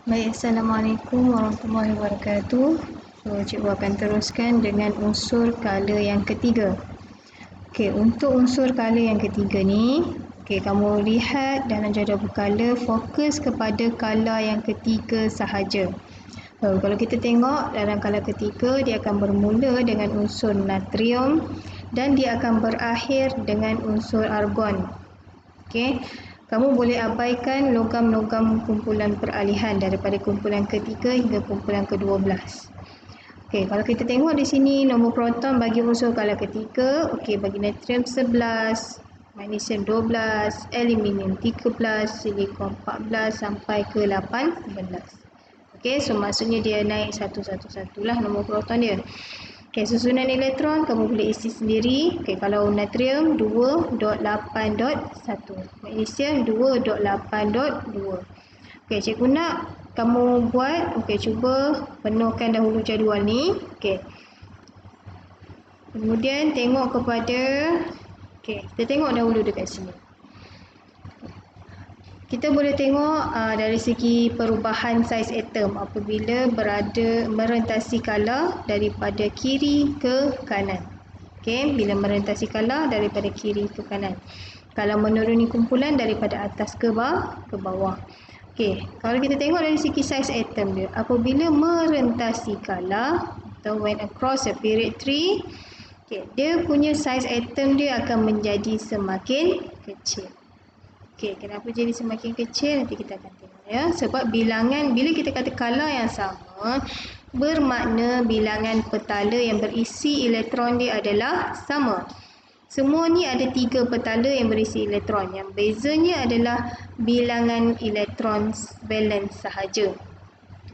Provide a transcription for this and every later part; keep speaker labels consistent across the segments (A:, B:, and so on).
A: Baik, Assalamualaikum warahmatullahi wabarakatuh. So, cikgu akan teruskan dengan unsur kala yang ketiga. Okey, untuk unsur kala yang ketiga ni, okey, kamu lihat dalam jadual berkala, fokus kepada kala yang ketiga sahaja. Kalau kita tengok dalam kala ketiga, dia akan bermula dengan unsur natrium dan dia akan berakhir dengan unsur argon. Okey, kamu boleh abaikan logam-logam kumpulan peralihan daripada kumpulan ketiga hingga kumpulan ke-12. Okey, kalau kita tengok di sini nombor proton bagi unsur kala ketiga, okey, bagi natrium 11, magnesium 12, aluminium 13, silikon 14 sampai ke 18. Okey, so maksudnya dia naik satu-satu lah nombor proton dia. Okey, susunan elektron kamu boleh isi sendiri. Okey, kalau natrium 2.8.1, magnesium 2.8.2. Okey, cikgu nak kamu buat, okey, cuba penuhkan dahulu jadual ni. Okey. Kemudian tengok kepada, okey, kita tengok dahulu dekat sini. Kita boleh tengok dari segi perubahan saiz atom apabila berada merentasi kala daripada kiri ke kanan. Okey, bila merentasi kala daripada kiri ke kanan. Kalau menuruni kumpulan daripada atas ke bawah. Okey, kalau kita tengok dari segi saiz atom dia, apabila merentasi kala atau when across a period tree, okey, dia punya saiz atom dia akan menjadi semakin kecil. Okey, kenapa jadi semakin kecil? Nanti kita akan tengok ya. Sebab bilangan, bila kita kata kala yang sama, bermakna bilangan petala yang berisi elektron dia adalah sama. Semua ni ada 3 petala yang berisi elektron. Yang bezanya adalah bilangan elektron valence sahaja.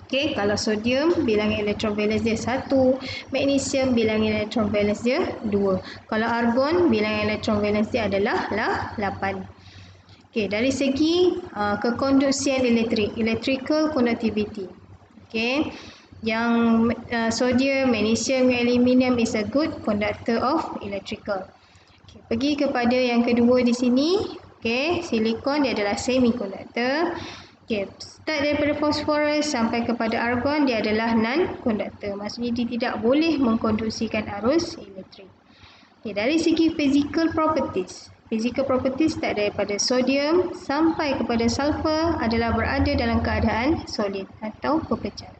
A: Okey, kalau sodium bilangan elektron valence dia 1, magnesium bilangan elektron valence dia 2. Kalau argon bilangan elektron valence dia adalah 8. Okey, dari segi kekonduksian elektrik, electrical conductivity. Okey, yang sodium, magnesium, aluminium is a good conductor of electrical. Okay, pergi kepada yang kedua di sini. Okey, silikon dia adalah semiconductor. Okey, start daripada phosphorus sampai kepada argon dia adalah non-conductor. Maksudnya dia tidak boleh mengkonduksikan arus elektrik. Okey, dari segi physical properties. Physical properties start daripada sodium sampai kepada sulfur adalah berada dalam keadaan solid atau berpecah.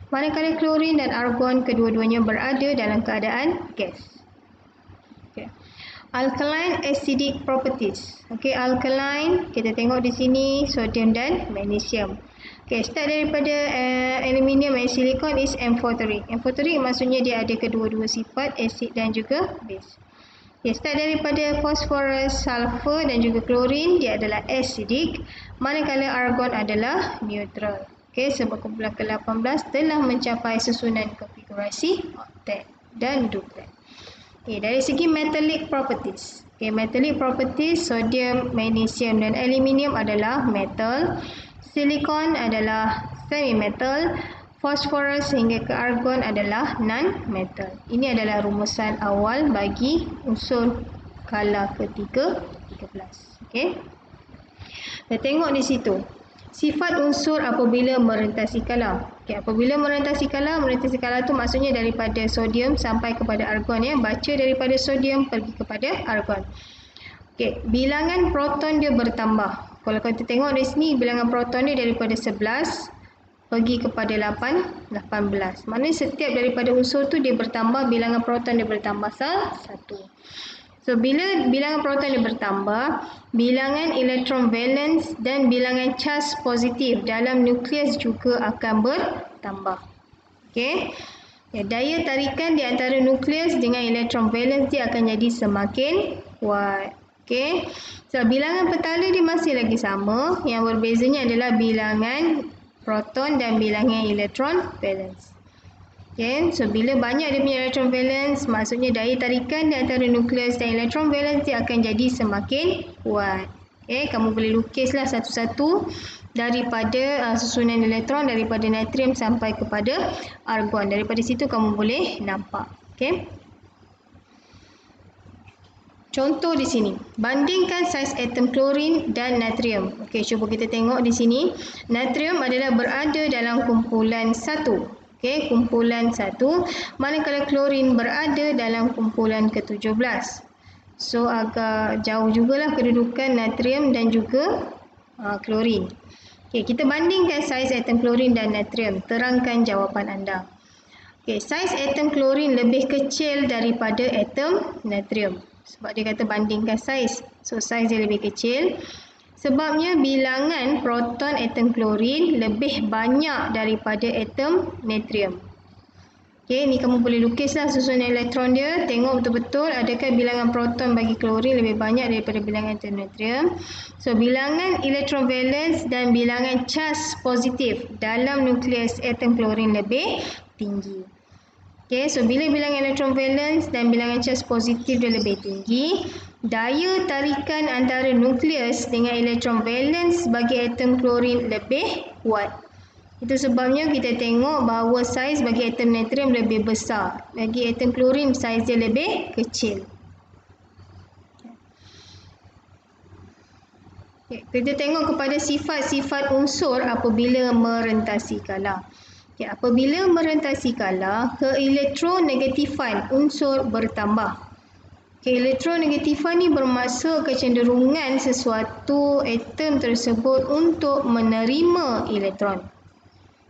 A: Manakala klorin dan argon kedua-duanya berada dalam keadaan gas. Okay. Alkaline acidic properties. Okey, alkaline kita tengok di sini sodium dan magnesium. Okey, start daripada aluminium dan silikon is amphoteric. Amphoteric maksudnya dia ada kedua-dua sifat acid dan juga base. Okay, start daripada phosphorus, sulfur dan juga klorin dia adalah acidic, manakala argon adalah neutral. Okey, sebab kumpulan ke-18 telah mencapai susunan konfigurasi oktet dan duplet. Okey, dari segi metallic properties. Okey, metallic properties sodium, magnesium dan aluminium adalah metal, silikon adalah semi metal, phosphorus hingga ke argon adalah non-metal. Ini adalah rumusan awal bagi unsur kala ketiga 13. Okey. Kita tengok di situ. Sifat unsur apabila merentasi kala. Okey, apabila merentasi kala tu maksudnya daripada sodium sampai kepada argon ya. Baca daripada sodium pergi kepada argon. Okey, bilangan proton dia bertambah. Kalau kita tengok di sini bilangan proton dia daripada 11 pergi kepada 18. Maknanya setiap daripada unsur tu dia bertambah, bilangan proton dia bertambah 1. So bila bilangan proton dia bertambah, bilangan elektron valence dan bilangan charge positif dalam nukleus juga akan bertambah. Okey. Ya, daya tarikan di antara nukleus dengan elektron valence dia akan jadi semakin kuat. Okey. So bilangan petala dia masih lagi sama, yang berbezanya adalah bilangan proton dan bilangan elektron valence. Okay, so bila banyak dia punya elektron valence, maksudnya daya tarikan di antara nukleus dan elektron valence dia akan jadi semakin kuat. Okay, kamu boleh lukislah satu-satu daripada susunan elektron daripada natrium sampai kepada argon. Daripada situ kamu boleh nampak. Okay. Contoh di sini, bandingkan saiz atom klorin dan natrium. Okey, cuba kita tengok di sini. Natrium adalah berada dalam kumpulan 1. Okey, kumpulan 1, manakala klorin berada dalam kumpulan ke-17. So, agak jauh jugalah kedudukan natrium dan juga klorin. Okey, kita bandingkan saiz atom klorin dan natrium. Terangkan jawapan anda. Okey, saiz atom klorin lebih kecil daripada atom natrium. Sebab dia kata bandingkan saiz. So, saiz dia lebih kecil. Sebabnya bilangan proton atom klorin lebih banyak daripada atom natrium. Okey, ni kamu boleh lukislah susunan elektron dia. Tengok betul-betul adakah bilangan proton bagi klorin lebih banyak daripada bilangan atom natrium. So, bilangan elektron valence dan bilangan charge positif dalam nukleus atom klorin lebih tinggi. Okay, so bila bilangan elektron valence dan bilangan charge positif dia lebih tinggi, daya tarikan antara nukleus dengan elektron valence bagi atom klorin lebih kuat. Itu sebabnya kita tengok bahawa saiz bagi atom natrium lebih besar. Bagi atom klorin saiz dia lebih kecil. Okay, kita tengok kepada sifat-sifat unsur apabila merentasi kala. Okay, apabila merentasi kala, keelektronegatifan unsur bertambah. Keelektronegatifan ni bermaksud kecenderungan sesuatu atom tersebut untuk menerima elektron.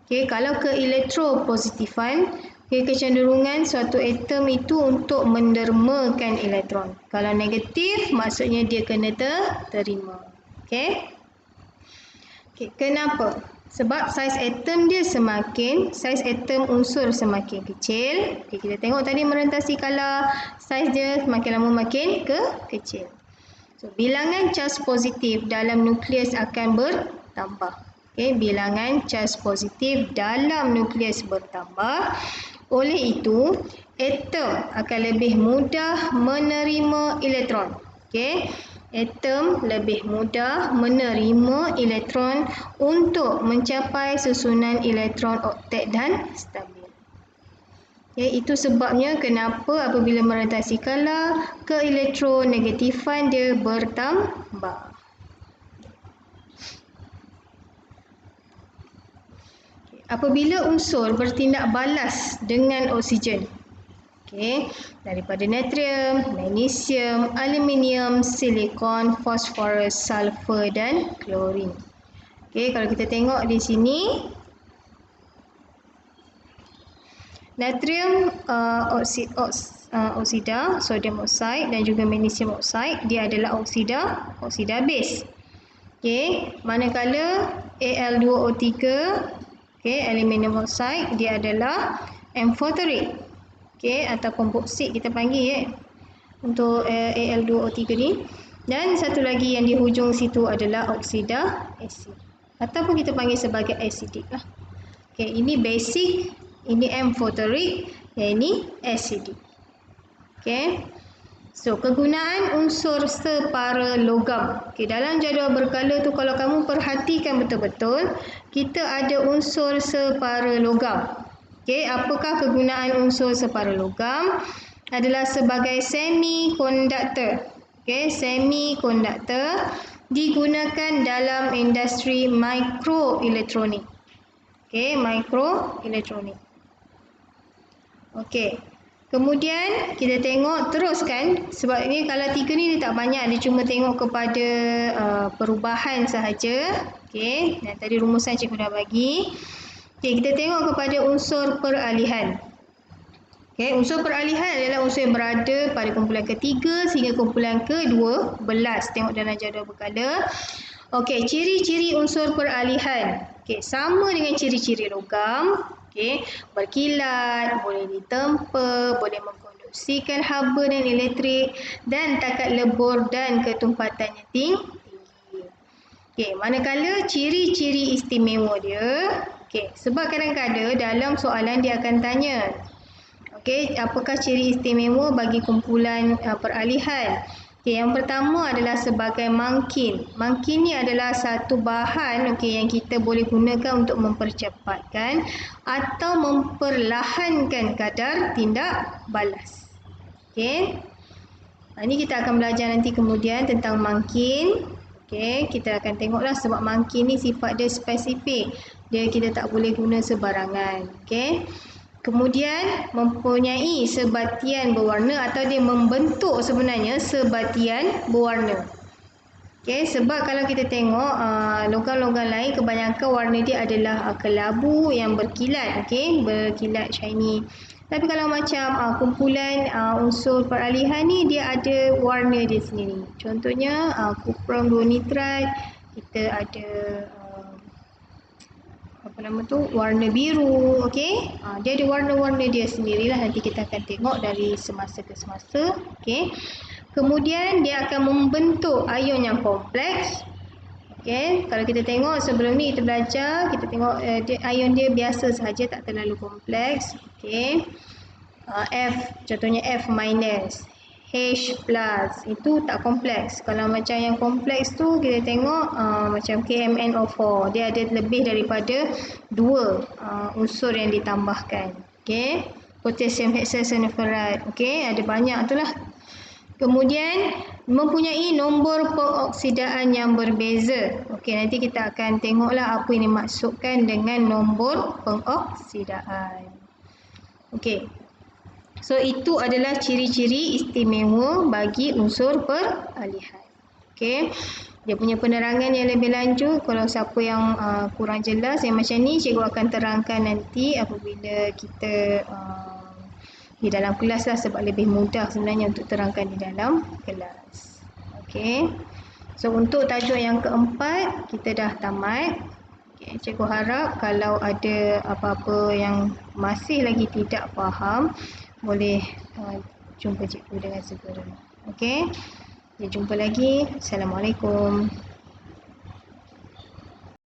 A: Okay, kalau keelektropositifan, kecenderungan suatu atom itu untuk mendermakan elektron. Kalau negatif, maksudnya dia kena terima. Okay. Okay, kenapa? Sebab saiz atom dia saiz atom unsur semakin kecil. Okay, kita tengok tadi merentasi kala, saiz dia semakin lama makin kecil. So, bilangan charge positif dalam nukleus akan bertambah. Okay, bilangan charge positif dalam nukleus bertambah. Oleh itu, atom akan lebih mudah menerima elektron. Okay. Atom lebih mudah menerima elektron untuk mencapai susunan elektron oktet dan stabil. Okay, itu sebabnya kenapa apabila merentasi kala, keelektronegatifan dia bertambah. Apabila unsur bertindak balas dengan oksigen, okay, daripada natrium, magnesium, aluminium, silikon, fosforus, sulfur dan klorin. Okay, kalau kita tengok di sini, natrium oksida, sodium oxide dan juga magnesium oxide, dia adalah oksida base. Okay, manakala Al2O3, okay, aluminium oxide, dia adalah amphoteric. Okay, ataupun boksit kita panggil untuk Al2O3 ni. Dan satu lagi yang di hujung situ adalah oksida asid, ataupun kita panggil sebagai acidic lah. Okay, ini basic, ini amphoteric, yang ini acidic. Okay, so kegunaan unsur separa logam. Okay, dalam jadual berkala tu kalau kamu perhatikan betul-betul, kita ada unsur separa logam. Okay, apakah kegunaan unsur separa logam? Adalah sebagai semikonduktor. Okay, semikonduktor digunakan dalam industri mikroelektronik. Okay, mikroelektronik. Okay, kemudian kita tengok teruskan, sebab ni kalau 3 ni dia tak banyak, dia cuma tengok kepada perubahan sahaja. Okay, dan tadi rumusan cikgu dah bagi. Okay, kita tengok kepada unsur peralihan. Okay, unsur peralihan adalah unsur yang berada pada kumpulan ketiga sehingga kumpulan ke-12. Tengok dalam jadual berkala. Okay, ciri-ciri unsur peralihan. Okay, sama dengan ciri-ciri logam. Okay, berkilat, boleh ditempa, boleh mengkonduksikan haba dan elektrik, dan takat lebur dan ketumpatannya tinggi. Okay, manakala ciri-ciri istimewa dia, okay, sebab kadang-kadang dalam soalan dia akan tanya, okay, apakah ciri istimewa bagi kumpulan peralihan? Okay, yang pertama adalah sebagai mangkin. Mangkin ni adalah satu bahan, okay, yang kita boleh gunakan untuk mempercepatkan atau memperlahankan kadar tindak balas. Okay. Ini kita akan belajar nanti kemudian tentang mangkin. Okey, kita akan tengoklah sebab mangkin ni sifat dia spesifik. Dia kita tak boleh guna sebarangan. Okey. Kemudian mempunyai sebatian berwarna atau dia membentuk sebenarnya sebatian berwarna. Okey, sebab kalau kita tengok logam-logam lain kebanyakan warna dia adalah kelabu yang berkilat, okey, berkilat shiny. Tapi kalau macam kumpulan unsur peralihan ni dia ada warna dia sendiri. Contohnya kuprom 2 nitrat, kita ada apa nama tu, warna biru, okey. Dia ada warna-warna dia sendirilah, nanti kita akan tengok dari semasa ke semasa, okey. Kemudian dia akan membentuk ion yang kompleks. Okey, kalau kita tengok sebelum ni kita belajar, kita tengok ion dia biasa sahaja, tak terlalu kompleks. Okey. F, contohnya F minus, H plus, itu tak kompleks. Kalau macam yang kompleks tu kita tengok macam KMnO4, dia ada lebih daripada 2 unsur yang ditambahkan. Okey, potassium hexasulfurate, okey, ada banyak tu lah. Kemudian mempunyai nombor pengoksidaan yang berbeza. Okey, nanti kita akan tengoklah apa yang dimaksudkan dengan nombor pengoksidaan. Okey. So itu adalah ciri-ciri istimewa bagi unsur peralihan. Okey. Dia punya penerangan yang lebih lanjut, kalau siapa yang kurang jelas yang macam ni, cikgu akan terangkan nanti apabila kita di dalam kelas lah, sebab lebih mudah sebenarnya untuk terangkan di dalam kelas. Okey. So untuk tajuk yang keempat kita dah tamat. Okay, cikgu harap kalau ada apa-apa yang masih lagi tidak faham, boleh jumpa cikgu dengan segera. Okey. Kita jumpa lagi. Assalamualaikum.